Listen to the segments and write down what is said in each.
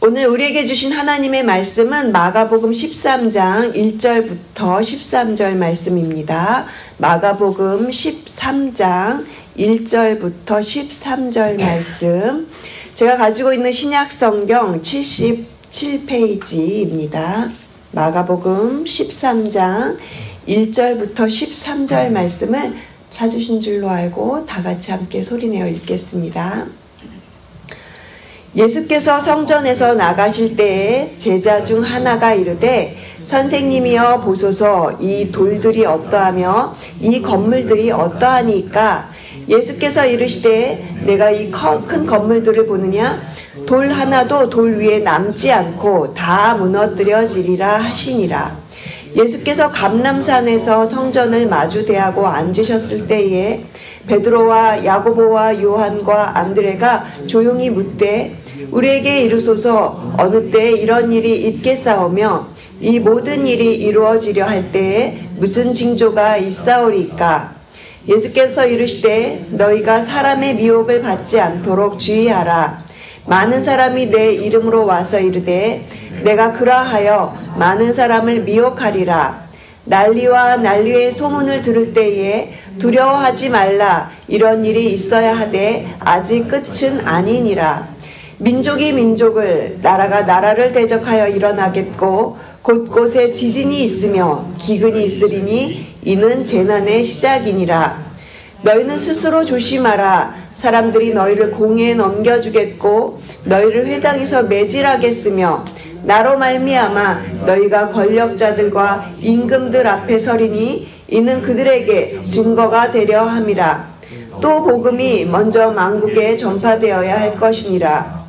오늘 우리에게 주신 하나님의 말씀은 마가복음 13장 1절부터 13절 말씀입니다. 마가복음 13장 1절부터 13절 말씀. 제가 가지고 있는 신약성경 77페이지입니다. 마가복음 13장 1절부터 13절 말씀을 찾으신 줄로 알고 다 같이 함께 소리내어 읽겠습니다. 예수께서 성전에서 나가실 때에 제자 중 하나가 이르되 선생님이여 보소서 이 돌들이 어떠하며 이 건물들이 어떠하니까? 예수께서 이르시되 내가 이 큰 건물들을 보느냐? 돌 하나도 돌 위에 남지 않고 다 무너뜨려지리라 하시니라. 예수께서 감람산에서 성전을 마주 대하고 앉으셨을 때에 베드로와 야고보와 요한과 안드레가 조용히 묻되 우리에게 이르소서 어느 때 이런 일이 있겠사오며 이 모든 일이 이루어지려 할 때에 무슨 징조가 있사오리까? 예수께서 이르시되 너희가 사람의 미혹을 받지 않도록 주의하라. 많은 사람이 내 이름으로 와서 이르되 내가 그러하여 많은 사람을 미혹하리라. 난리와 난리의 소문을 들을 때에 두려워하지 말라. 이런 일이 있어야 하되 아직 끝은 아니니라. 민족이 민족을 나라가 나라를 대적하여 일어나겠고 곳곳에 지진이 있으며 기근이 있으리니 이는 재난의 시작이니라. 너희는 스스로 조심하라. 사람들이 너희를 공회에 넘겨주겠고 너희를 회당에서 매질하겠으며 나로 말미암아 너희가 권력자들과 임금들 앞에 서리니 이는 그들에게 증거가 되려 함이라. 또 복음이 먼저 만국에 전파되어야 할 것이니라.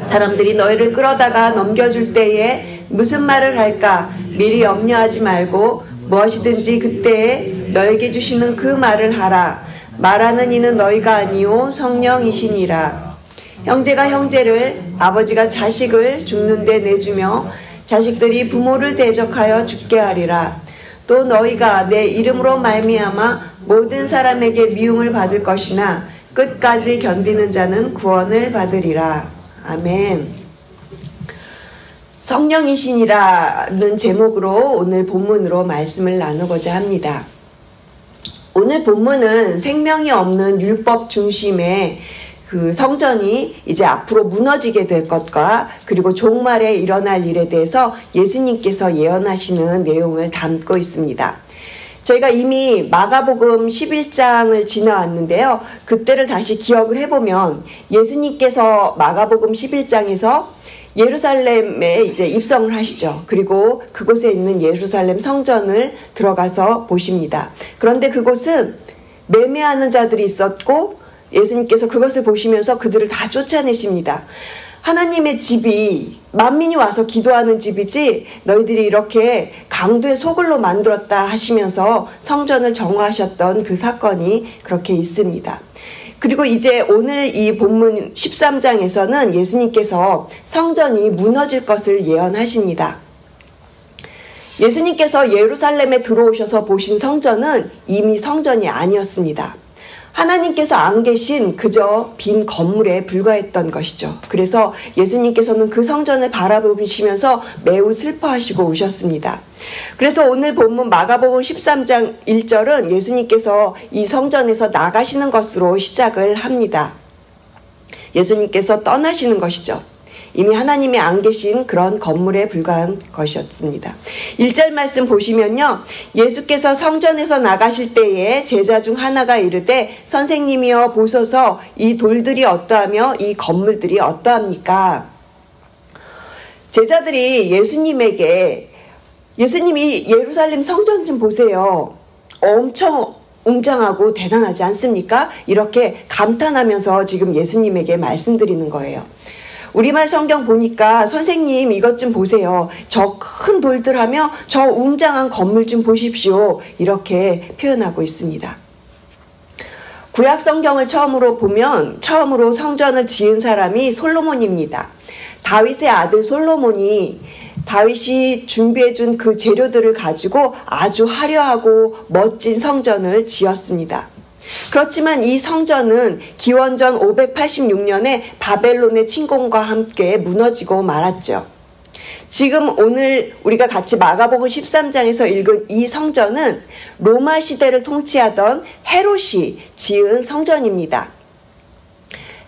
사람들이 너희를 끌어다가 넘겨줄 때에 무슨 말을 할까 미리 염려하지 말고 무엇이든지 그때에 너에게 주시는 그 말을 하라. 말하는 이는 너희가 아니오 성령이시니라. 형제가 형제를 아버지가 자식을 죽는 데 내주며 자식들이 부모를 대적하여 죽게 하리라. 또 너희가 내 이름으로 말미암아 모든 사람에게 미움을 받을 것이나 끝까지 견디는 자는 구원을 받으리라. 아멘. 성령이시니라는 제목으로 오늘 본문으로 말씀을 나누고자 합니다. 오늘 본문은 생명이 없는 율법 중심의 그 성전이 이제 앞으로 무너지게 될 것과 그리고 종말에 일어날 일에 대해서 예수님께서 예언하시는 내용을 담고 있습니다. 저희가 이미 마가복음 11장을 지나왔는데요. 그때를 다시 기억을 해보면 예수님께서 마가복음 11장에서 예루살렘에 이제 입성을 하시죠. 그리고 그곳에 있는 예루살렘 성전을 들어가서 보십니다. 그런데 그곳은 매매하는 자들이 있었고 예수님께서 그것을 보시면서 그들을 다 쫓아내십니다. 하나님의 집이 만민이 와서 기도하는 집이지 너희들이 이렇게 강도의 소굴로 만들었다 하시면서 성전을 정화하셨던 그 사건이 그렇게 있습니다. 그리고 이제 오늘 이 본문 13장에서는 예수님께서 성전이 무너질 것을 예언하십니다. 예수님께서 예루살렘에 들어오셔서 보신 성전은 이미 성전이 아니었습니다. 하나님께서 안 계신 그저 빈 건물에 불과했던 것이죠. 그래서 예수님께서는 그 성전을 바라보시면서 매우 슬퍼하시고 오셨습니다. 그래서 오늘 본문 마가복음 13장 1절은 예수님께서 이 성전에서 나가시는 것으로 시작을 합니다. 예수님께서 떠나시는 것이죠. 이미 하나님이 안 계신 그런 건물에 불과한 것이었습니다. 1절 말씀 보시면요. 예수께서 성전에서 나가실 때에 제자 중 하나가 이르되 선생님이여 보소서 이 돌들이 어떠하며 이 건물들이 어떠합니까? 제자들이 예수님에게 예수님이 예루살렘 성전 좀 보세요. 엄청 웅장하고 대단하지 않습니까? 이렇게 감탄하면서 지금 예수님에게 말씀드리는 거예요. 우리말 성경 보니까 선생님 이것 좀 보세요. 저 큰 돌들 하며 저 웅장한 건물 좀 보십시오. 이렇게 표현하고 있습니다. 구약 성경을 처음으로 보면 처음으로 성전을 지은 사람이 솔로몬입니다. 다윗의 아들 솔로몬이 다윗이 준비해준 그 재료들을 가지고 아주 화려하고 멋진 성전을 지었습니다. 그렇지만 이 성전은 기원전 586년에 바벨론의 침공과 함께 무너지고 말았죠. 지금 오늘 우리가 같이 마가복음 13장에서 읽은 이 성전은 로마 시대를 통치하던 헤롯이 지은 성전입니다.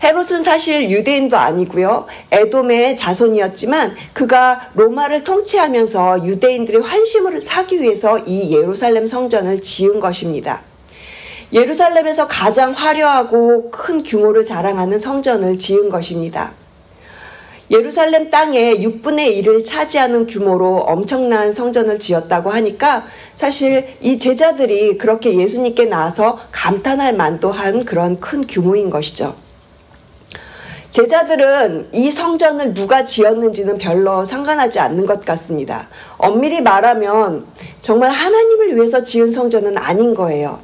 헤롯은 사실 유대인도 아니고요. 에돔의 자손이었지만 그가 로마를 통치하면서 유대인들의 환심을 사기 위해서 이 예루살렘 성전을 지은 것입니다. 예루살렘에서 가장 화려하고 큰 규모를 자랑하는 성전을 지은 것입니다. 예루살렘 땅의 6분의 1을 차지하는 규모로 엄청난 성전을 지었다고 하니까 사실 이 제자들이 그렇게 예수님께 나와서 감탄할 만도 한 그런 큰 규모인 것이죠. 제자들은 이 성전을 누가 지었는지는 별로 상관하지 않는 것 같습니다. 엄밀히 말하면 정말 하나님을 위해서 지은 성전은 아닌 거예요.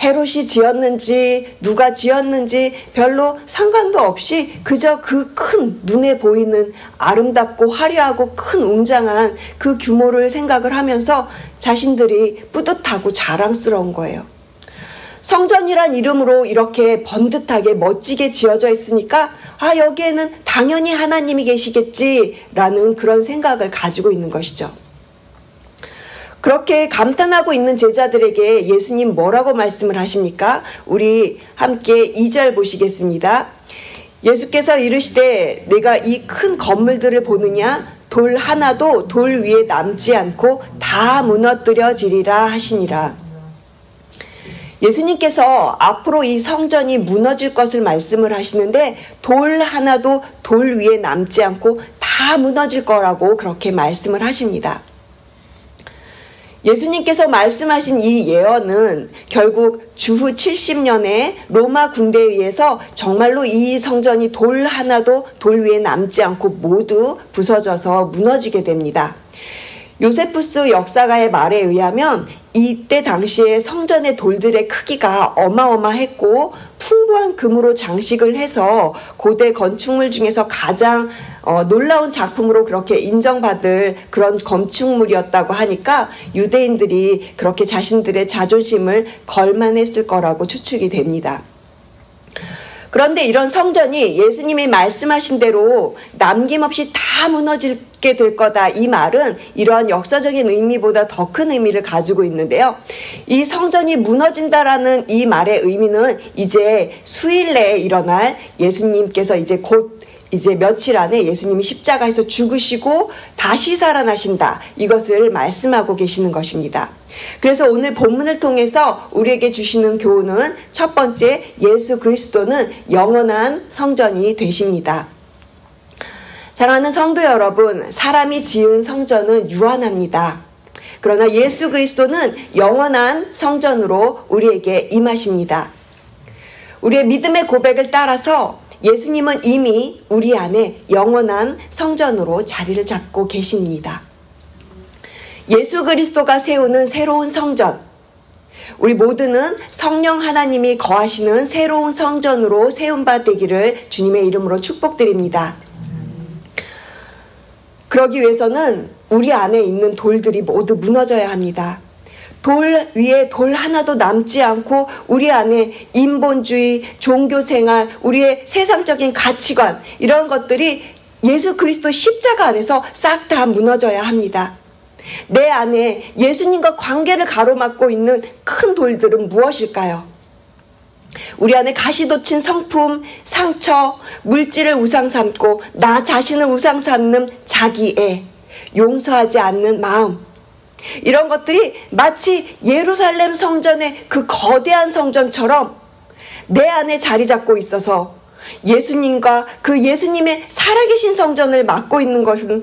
헤롯이 지었는지 누가 지었는지 별로 상관도 없이 그저 그 큰 눈에 보이는 아름답고 화려하고 큰 웅장한 그 규모를 생각을 하면서 자신들이 뿌듯하고 자랑스러운 거예요. 성전이란 이름으로 이렇게 번듯하게 멋지게 지어져 있으니까 여기에는 당연히 하나님이 계시겠지라는 그런 생각을 가지고 있는 것이죠. 그렇게 감탄하고 있는 제자들에게 예수님 뭐라고 말씀을 하십니까? 우리 함께 2절 보시겠습니다. 예수께서 이르시되 내가 이 큰 건물들을 보느냐? 돌 하나도 돌 위에 남지 않고 다 무너뜨려지리라 하시니라. 예수님께서 앞으로 이 성전이 무너질 것을 말씀을 하시는데 돌 하나도 돌 위에 남지 않고 다 무너질 거라고 그렇게 말씀을 하십니다. 예수님께서 말씀하신 이 예언은 결국 주후 70년에 로마 군대에 의해서 정말로 이 성전이 돌 하나도 돌 위에 남지 않고 모두 부서져서 무너지게 됩니다. 요세푸스 역사가의 말에 의하면 이때 당시에 성전의 돌들의 크기가 어마어마했고 풍부한 금으로 장식을 해서 고대 건축물 중에서 가장 놀라운 작품으로 그렇게 인정받을 그런 건축물이었다고 하니까 유대인들이 그렇게 자신들의 자존심을 걸만했을 거라고 추측이 됩니다. 그런데 이런 성전이 예수님이 말씀하신 대로 남김없이 다 무너지게 될 거다. 이 말은 이러한 역사적인 의미보다 더 큰 의미를 가지고 있는데요. 이 성전이 무너진다라는 이 말의 의미는 이제 수일 내에 일어날 예수님께서 이제 며칠 안에 예수님이 십자가에서 죽으시고 다시 살아나신다. 이것을 말씀하고 계시는 것입니다. 그래서 오늘 본문을 통해서 우리에게 주시는 교훈은 첫 번째, 예수 그리스도는 영원한 성전이 되십니다. 사랑하는 성도 여러분, 사람이 지은 성전은 유한합니다. 그러나 예수 그리스도는 영원한 성전으로 우리에게 임하십니다. 우리의 믿음의 고백을 따라서 예수님은 이미 우리 안에 영원한 성전으로 자리를 잡고 계십니다. 예수 그리스도가 세우는 새로운 성전, 우리 모두는 성령 하나님이 거하시는 새로운 성전으로 세운 바 되기를 주님의 이름으로 축복드립니다. 그러기 위해서는 우리 안에 있는 돌들이 모두 무너져야 합니다. 돌 위에 돌 하나도 남지 않고 우리 안에 인본주의, 종교생활, 우리의 세상적인 가치관 이런 것들이 예수 그리스도 십자가 안에서 싹 다 무너져야 합니다. 내 안에 예수님과 관계를 가로막고 있는 큰 돌들은 무엇일까요? 우리 안에 가시돋친 성품, 상처, 물질을 우상 삼고 나 자신을 우상 삼는 자기애, 용서하지 않는 마음, 이런 것들이 마치 예루살렘 성전의 그 거대한 성전처럼 내 안에 자리 잡고 있어서 예수님과 그 예수님의 살아계신 성전을 막고 있는 것은,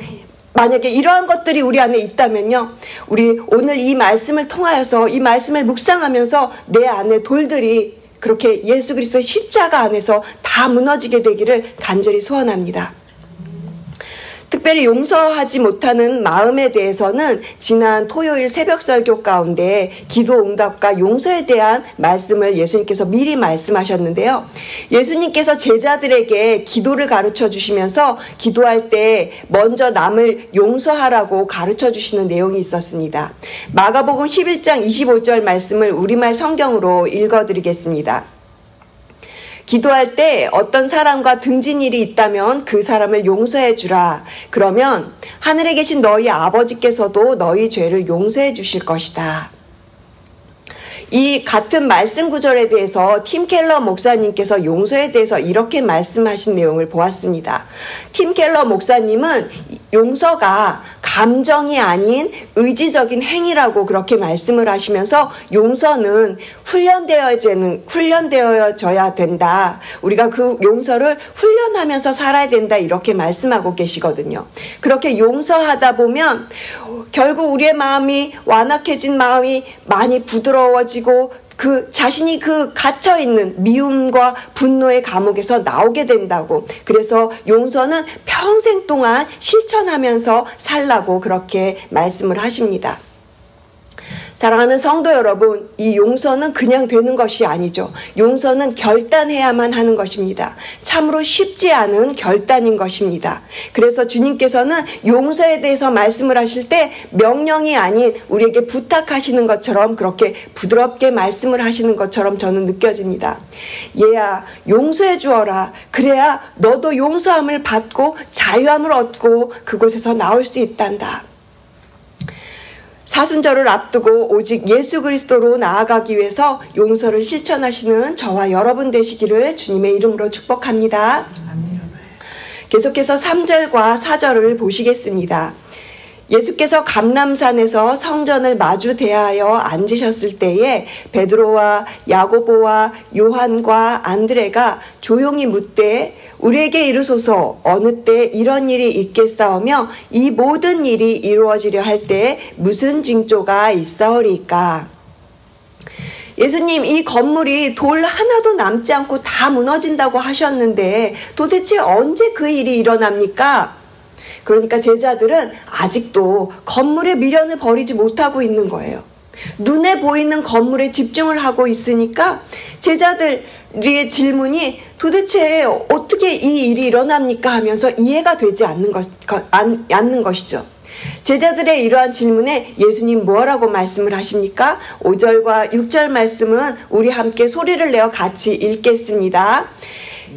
만약에 이러한 것들이 우리 안에 있다면요, 우리 오늘 이 말씀을 통하여서 이 말씀을 묵상하면서 내 안에 돌들이 그렇게 예수 그리스도의 십자가 안에서 다 무너지게 되기를 간절히 소원합니다. 특별히 용서하지 못하는 마음에 대해서는 지난 토요일 새벽 설교 가운데 기도 응답과 용서에 대한 말씀을 예수님께서 미리 말씀하셨는데요. 예수님께서 제자들에게 기도를 가르쳐 주시면서 기도할 때 먼저 남을 용서하라고 가르쳐 주시는 내용이 있었습니다. 마가복음 11장 25절 말씀을 우리말 성경으로 읽어드리겠습니다. 기도할 때 어떤 사람과 등진 일이 있다면 그 사람을 용서해 주라. 그러면 하늘에 계신 너희 아버지께서도 너희 죄를 용서해 주실 것이다. 이 같은 말씀 구절에 대해서 팀 켈러 목사님께서 용서에 대해서 이렇게 말씀하신 내용을 보았습니다. 팀 켈러 목사님은 용서가 감정이 아닌 의지적인 행위라고 그렇게 말씀을 하시면서 용서는 훈련되어져야 된다. 우리가 그 용서를 훈련하면서 살아야 된다. 이렇게 말씀하고 계시거든요. 그렇게 용서하다 보면 결국 우리의 마음이 완악해진 마음이 많이 부드러워지고 그 자신이 그 갇혀있는 미움과 분노의 감옥에서 나오게 된다고. 그래서 용서는 평생 동안 실천하면서 살라고 그렇게 말씀을 하십니다. 사랑하는 성도 여러분, 이 용서는 그냥 되는 것이 아니죠. 용서는 결단해야만 하는 것입니다. 참으로 쉽지 않은 결단인 것입니다. 그래서 주님께서는 용서에 대해서 말씀을 하실 때 명령이 아닌 우리에게 부탁하시는 것처럼 그렇게 부드럽게 말씀을 하시는 것처럼 저는 느껴집니다. 얘야, 용서해 주어라. 그래야 너도 용서함을 받고 자유함을 얻고 그곳에서 나올 수 있단다. 사순절을 앞두고 오직 예수 그리스도로 나아가기 위해서 용서를 실천하시는 저와 여러분 되시기를 주님의 이름으로 축복합니다. 계속해서 3절과 4절을 보시겠습니다. 예수께서 감람산에서 성전을 마주 대하여 앉으셨을 때에 베드로와 야고보와 요한과 안드레가 조용히 묻되 우리에게 이르소서 어느 때 이런 일이 있겠사오며 이 모든 일이 이루어지려 할 때 무슨 징조가 있사오리까? 예수님, 이 건물이 돌 하나도 남지 않고 다 무너진다고 하셨는데 도대체 언제 그 일이 일어납니까? 그러니까 제자들은 아직도 건물의 미련을 버리지 못하고 있는 거예요. 눈에 보이는 건물에 집중을 하고 있으니까 제자들의 질문이 도대체 어떻게 이 일이 일어납니까 하면서 이해가 되지 않는 것이죠. 제자들의 이러한 질문에 예수님 뭐라고 말씀을 하십니까? 5절과 6절 말씀은 우리 함께 소리를 내어 같이 읽겠습니다.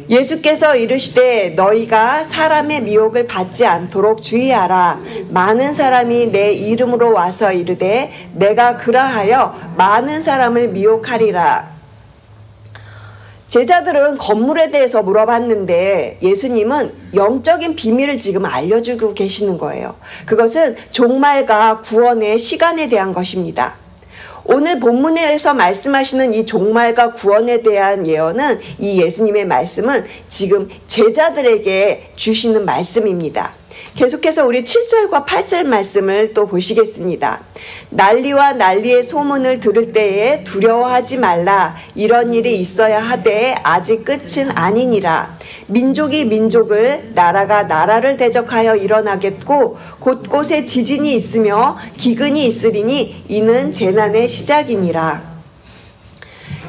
예수께서 이르시되 너희가 사람의 미혹을 받지 않도록 주의하라. 많은 사람이 내 이름으로 와서 이르되 내가 그라하여 많은 사람을 미혹하리라. 제자들은 건물에 대해서 물어봤는데 예수님은 영적인 비밀을 지금 알려주고 계시는 거예요. 그것은 종말과 구원의 시간에 대한 것입니다. 오늘 본문에서 말씀하시는 이 종말과 구원에 대한 예언은 이 예수님의 말씀은 지금 제자들에게 주시는 말씀입니다. 계속해서 우리 7절과 8절 말씀을 또 보시겠습니다. 난리와 난리의 소문을 들을 때에 두려워하지 말라. 이런 일이 있어야 하되 아직 끝은 아니니라. 민족이 민족을 나라가 나라를 대적하여 일어나겠고 곳곳에 지진이 있으며 기근이 있으리니 이는 재난의 시작이니라.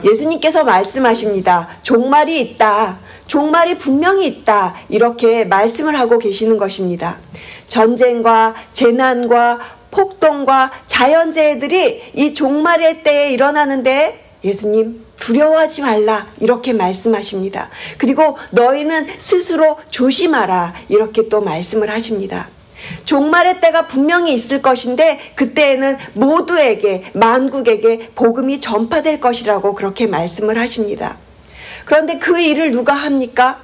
예수님께서 말씀하십니다. 종말이 있다. 종말이 분명히 있다. 이렇게 말씀을 하고 계시는 것입니다. 전쟁과 재난과 폭동과 자연재해들이 이 종말의 때에 일어나는데 예수님 두려워하지 말라 이렇게 말씀하십니다. 그리고 너희는 스스로 조심하라 이렇게 또 말씀을 하십니다. 종말의 때가 분명히 있을 것인데 그때에는 모두에게 만국에게 복음이 전파될 것이라고 그렇게 말씀을 하십니다. 그런데 그 일을 누가 합니까?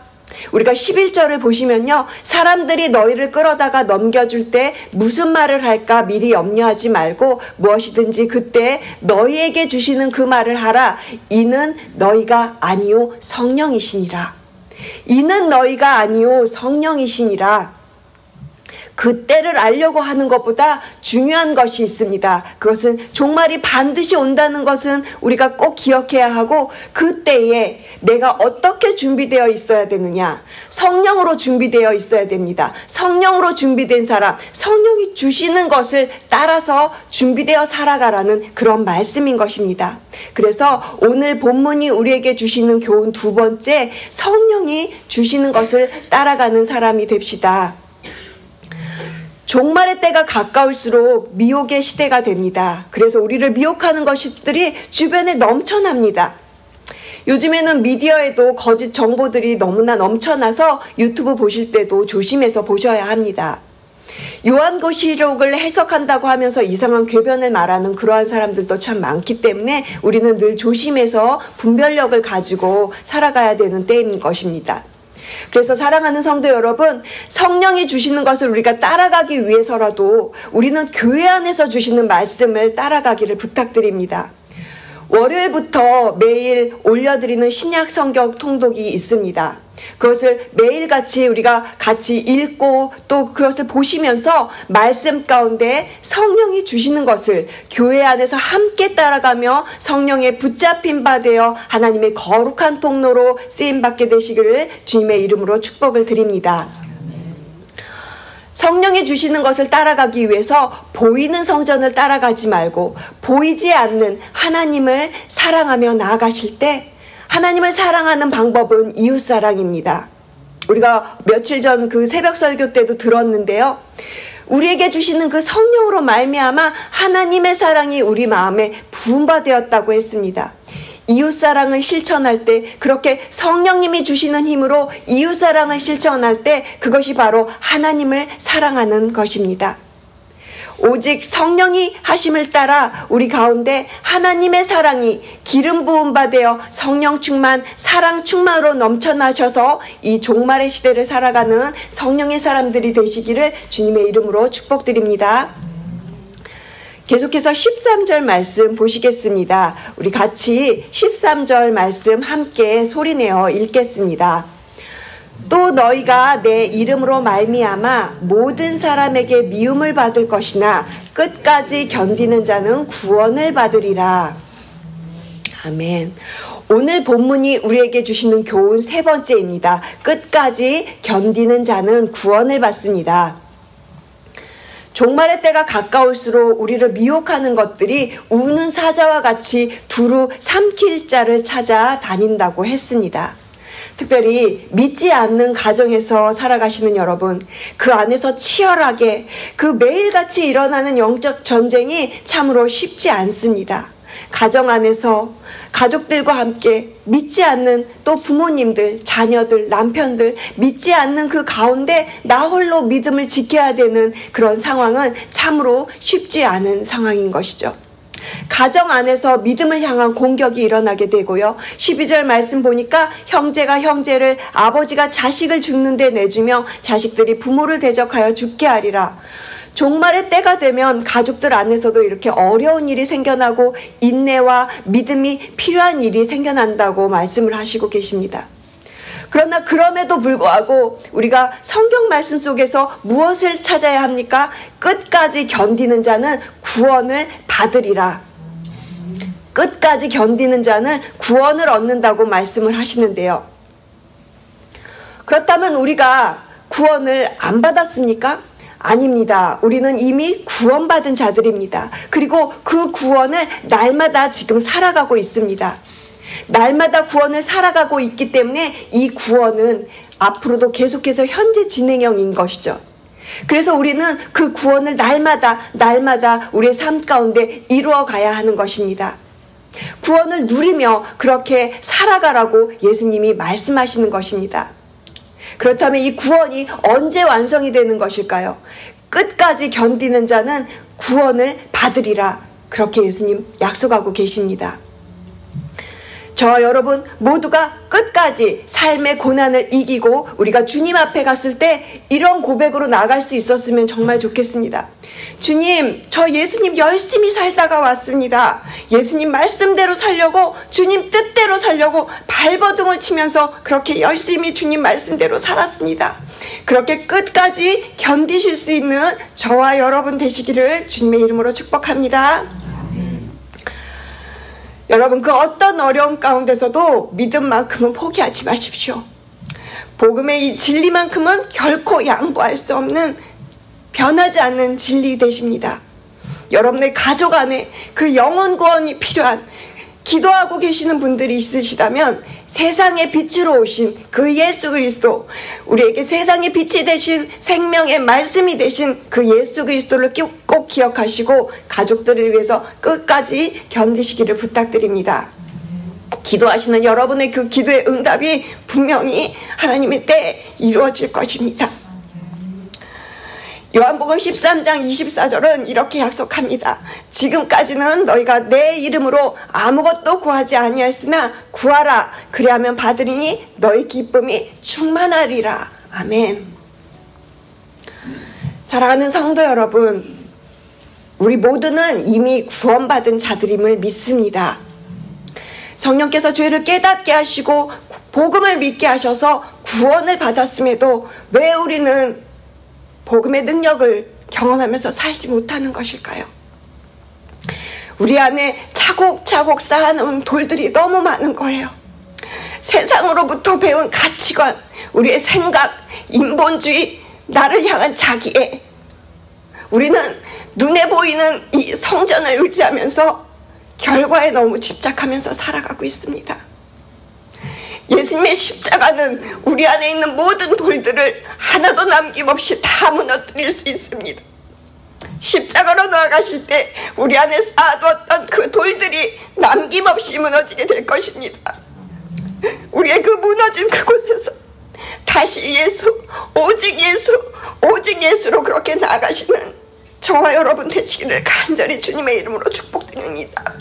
우리가 11절을 보시면요. 사람들이 너희를 끌어다가 넘겨줄 때 무슨 말을 할까 미리 염려하지 말고 무엇이든지 그때 너희에게 주시는 그 말을 하라. 이는 너희가 아니요 성령이시니라. 이는 너희가 아니요 성령이시니라. 그 때를 알려고 하는 것보다 중요한 것이 있습니다. 그것은 종말이 반드시 온다는 것은 우리가 꼭 기억해야 하고, 그 때에 내가 어떻게 준비되어 있어야 되느냐? 성령으로 준비되어 있어야 됩니다. 성령으로 준비된 사람, 성령이 주시는 것을 따라서 준비되어 살아가라는 그런 말씀인 것입니다. 그래서 오늘 본문이 우리에게 주시는 교훈 두 번째, 성령이 주시는 것을 따라가는 사람이 됩시다. 종말의 때가 가까울수록 미혹의 시대가 됩니다. 그래서 우리를 미혹하는 것들이 주변에 넘쳐납니다. 요즘에는 미디어에도 거짓 정보들이 너무나 넘쳐나서 유튜브 보실 때도 조심해서 보셔야 합니다. 요한계시록을 해석한다고 하면서 이상한 궤변을 말하는 그러한 사람들도 참 많기 때문에 우리는 늘 조심해서 분별력을 가지고 살아가야 되는 때인 것입니다. 그래서 사랑하는 성도 여러분, 성령이 주시는 것을 우리가 따라가기 위해서라도 우리는 교회 안에서 주시는 말씀을 따라가기를 부탁드립니다. 월요일부터 매일 올려드리는 신약 성경 통독이 있습니다. 그것을 매일같이 우리가 같이 읽고 또 그것을 보시면서 말씀 가운데 성령이 주시는 것을 교회 안에서 함께 따라가며 성령의 붙잡힌 바 되어 하나님의 거룩한 통로로 쓰임받게 되시기를 주님의 이름으로 축복을 드립니다. 성령이 주시는 것을 따라가기 위해서 보이는 성전을 따라가지 말고 보이지 않는 하나님을 사랑하며 나아가실 때, 하나님을 사랑하는 방법은 이웃사랑입니다. 우리가 며칠 전 그 새벽 설교 때도 들었는데요. 우리에게 주시는 그 성령으로 말미암아 하나님의 사랑이 우리 마음에 부음받았다고 했습니다. 이웃사랑을 실천할 때, 그렇게 성령님이 주시는 힘으로 이웃사랑을 실천할 때 그것이 바로 하나님을 사랑하는 것입니다. 오직 성령이 하심을 따라 우리 가운데 하나님의 사랑이 기름 부음 받아 성령 충만, 사랑 충만으로 넘쳐나셔서 이 종말의 시대를 살아가는 성령의 사람들이 되시기를 주님의 이름으로 축복드립니다. 계속해서 13절 말씀 보시겠습니다. 우리 같이 13절 말씀 함께 소리내어 읽겠습니다. 또 너희가 내 이름으로 말미암아 모든 사람에게 미움을 받을 것이나 끝까지 견디는 자는 구원을 받으리라. 아멘. 오늘 본문이 우리에게 주시는 교훈 세 번째입니다. 끝까지 견디는 자는 구원을 받습니다. 종말의 때가 가까울수록 우리를 미혹하는 것들이 우는 사자와 같이 두루 삼킬 자를 찾아 다닌다고 했습니다. 특별히 믿지 않는 가정에서 살아가시는 여러분, 그 안에서 치열하게 그 매일같이 일어나는 영적 전쟁이 참으로 쉽지 않습니다. 가정 안에서 가족들과 함께 믿지 않는 또 부모님들, 자녀들, 남편들 믿지 않는 그 가운데 나 홀로 믿음을 지켜야 되는 그런 상황은 참으로 쉽지 않은 상황인 것이죠. 가정 안에서 믿음을 향한 공격이 일어나게 되고요. 12절 말씀 보니까 형제가 형제를, 아버지가 자식을 죽는 데 내주며 자식들이 부모를 대적하여 죽게 하리라. 종말의 때가 되면 가족들 안에서도 이렇게 어려운 일이 생겨나고 인내와 믿음이 필요한 일이 생겨난다고 말씀을 하시고 계십니다. 그러나 그럼에도 불구하고 우리가 성경 말씀 속에서 무엇을 찾아야 합니까? 끝까지 견디는 자는 구원을 받으리라. 끝까지 견디는 자는 구원을 얻는다고 말씀을 하시는데요. 그렇다면 우리가 구원을 안 받았습니까? 아닙니다. 우리는 이미 구원받은 자들입니다. 그리고 그 구원을 날마다 지금 살아가고 있습니다. 날마다 구원을 살아가고 있기 때문에 이 구원은 앞으로도 계속해서 현재 진행형인 것이죠. 그래서 우리는 그 구원을 날마다 우리의 삶 가운데 이루어 가야 하는 것입니다. 구원을 누리며 그렇게 살아가라고 예수님이 말씀하시는 것입니다. 그렇다면 이 구원이 언제 완성이 되는 것일까요? 끝까지 견디는 자는 구원을 받으리라. 그렇게 예수님 약속하고 계십니다. 저와 여러분 모두가 끝까지 삶의 고난을 이기고 우리가 주님 앞에 갔을 때 이런 고백으로 나갈 수 있었으면 정말 좋겠습니다. 주님, 저 예수님 열심히 살다가 왔습니다. 예수님 말씀대로 살려고, 주님 뜻대로 살려고 발버둥을 치면서 그렇게 열심히 주님 말씀대로 살았습니다. 그렇게 끝까지 견디실 수 있는 저와 여러분 되시기를 주님의 이름으로 축복합니다. 여러분, 그 어떤 어려움 가운데서도 믿음만큼은 포기하지 마십시오. 복음의 이 진리만큼은 결코 양보할 수 없는 변하지 않는 진리 되십니다. 여러분의 가족 안에 그 영혼 구원이 필요한 기도하고 계시는 분들이 있으시다면 세상의 빛으로 오신 그 예수 그리스도, 우리에게 세상의 빛이 되신 생명의 말씀이 되신 그 예수 그리스도를 꼭 기억하시고 가족들을 위해서 끝까지 견디시기를 부탁드립니다. 기도하시는 여러분의 그 기도의 응답이 분명히 하나님의 때에 이루어질 것입니다. 요한복음 13장 24절은 이렇게 약속합니다. 지금까지는 너희가 내 이름으로 아무것도 구하지 아니하였으나 구하라, 그리하면 받으리니 너희 기쁨이 충만하리라. 아멘. 사랑하는 성도 여러분, 우리 모두는 이미 구원받은 자들임을 믿습니다. 성령께서 죄를 깨닫게 하시고 복음을 믿게 하셔서 구원을 받았음에도 왜 우리는 복음의 능력을 경험하면서 살지 못하는 것일까요? 우리 안에 차곡차곡 쌓아놓은 돌들이 너무 많은 거예요. 세상으로부터 배운 가치관, 우리의 생각, 인본주의, 나를 향한 자기애. 우리는 눈에 보이는 이 성전을 의지하면서 결과에 너무 집착하면서 살아가고 있습니다. 예수님의 십자가는 우리 안에 있는 모든 돌들을 하나도 남김없이 다 무너뜨릴 수 있습니다. 십자가로 나아가실 때 우리 안에 쌓아두었던 그 돌들이 남김없이 무너지게 될 것입니다. 우리의 그 무너진 그곳에서 다시 예수, 오직 예수, 오직 예수로 그렇게 나아가시는 저와 여러분 되시기를 간절히 주님의 이름으로 축복드립니다.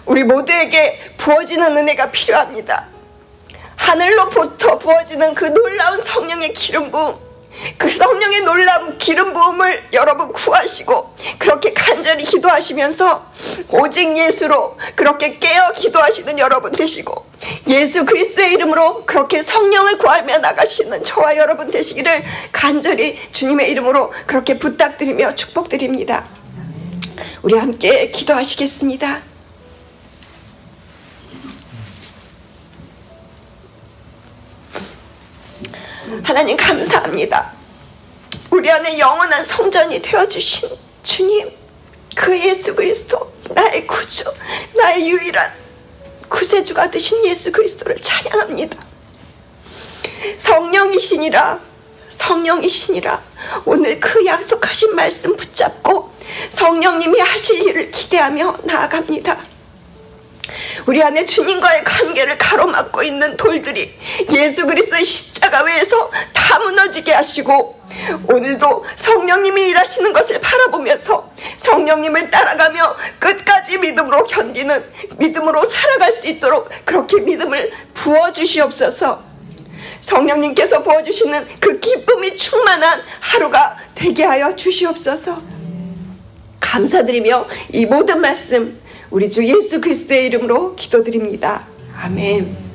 우리 모두에게 부어지는 은혜가 필요합니다. 하늘로부터 부어지는 그 놀라운 성령의 기름 부음, 그 성령의 놀라운 기름 부음을 여러분 구하시고 그렇게 간절히 기도하시면서 오직 예수로 그렇게 깨어 기도하시는 여러분 되시고 예수 그리스도의 이름으로 그렇게 성령을 구하며 나가시는 저와 여러분 되시기를 간절히 주님의 이름으로 그렇게 부탁드리며 축복드립니다. 우리 함께 기도하시겠습니다. 하나님 감사합니다. 우리 안에 영원한 성전이 되어주신 주님, 그 예수 그리스도, 나의 구주, 나의 유일한 구세주가 되신 예수 그리스도를 찬양합니다. 성령이시니라, 성령이시니라. 오늘 그 약속하신 말씀 붙잡고 성령님이 하실 일을 기대하며 나아갑니다. 우리 안에 주님과의 관계를 가로막고 있는 돌들이 예수 그리스도의 십자가 외에서 다 무너지게 하시고 오늘도 성령님이 일하시는 것을 바라보면서 성령님을 따라가며 끝까지 믿음으로 견디는, 믿음으로 살아갈 수 있도록 그렇게 믿음을 부어주시옵소서. 성령님께서 부어주시는 그 기쁨이 충만한 하루가 되게 하여 주시옵소서. 감사드리며 이 모든 말씀 우리 주 예수 그리스도의 이름으로 기도드립니다. 아멘.